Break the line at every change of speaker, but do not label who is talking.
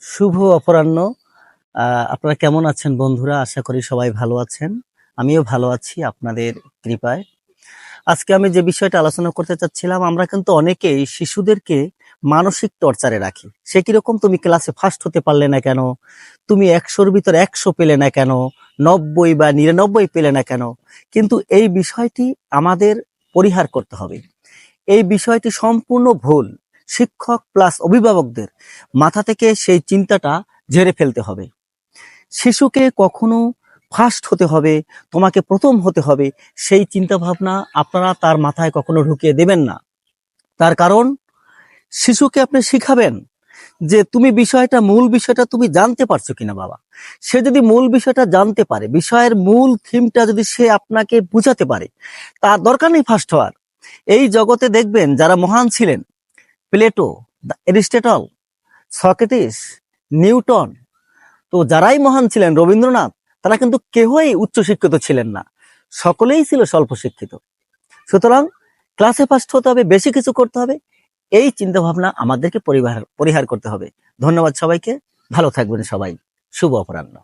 শুভ অপরাহ্ন। আপনারা কেমন আছেন বন্ধুরা? আশা করি সবাই ভালো আছেন। আমিও ভালো আছি আপনাদের কৃপায়। আজকে আমি যে বিষয়টা আলোচনা করতে চাচ্ছিলাম, আমরা কিন্তু অনেকেই শিশুদেরকে মানসিক টর্চারে রাখি। সে কিরকম, তুমি ক্লাসে ফার্স্ট হতে পারলে না কেন? তুমি ১০০-র ভিতর ১০০ পেলে না কেন? ৯০ বা ৯৯ পেলে না কেন? কিন্তু এই বিষয়টি আমাদের পরিহার করতে হবে। এই বিষয়টি সম্পূর্ণ ভুল। শিক্ষক প্লাস অভিভাবকদের মাথা থেকে সেই চিন্তাটা ঝেড়ে ফেলতে হবে। শিশুকে কখনো ফার্স্ট হতে হবে, তোমাকে প্রথম হতে হবে, সেই চিন্তা ভাবনা আপনারা তার মাথায় কখনো ঢুকিয়ে দেবেন না। তার কারণ শিশুকে আপনি শিখাবেন যে তুমি মূল বিষয়টা তুমি জানতে পারছো কিনা বাবা। সে যদি মূল বিষয়টা জানতে পারে, বিষয়ের মূল থিমটা যদি সে আপনাকে বুঝাতে পারে, তার দরকার নেই ফার্স্ট হওয়ার। এই জগতে দেখবেন যারা মহান ছিলেন, প্লেটো, এরিস্টটল, সক্রেটিস, নিউটন, তো যারাই মহান ছিলেন, রবীন্দ্রনাথ, তারা কিন্তু কেউই উচ্চশিক্ষিত ছিলেন না, সকলেই ছিল স্বল্প শিক্ষিত। সুতরাং ক্লাসে ফার্স্ট হতে হবে, বেশি কিছু করতে হবে, এই চিন্তা ভাবনা আমাদেরকে পরিহার করতে হবে। ধন্যবাদ সবাইকে, ভালো থাকবেন সবাই। শুভ অপরাহ্ন।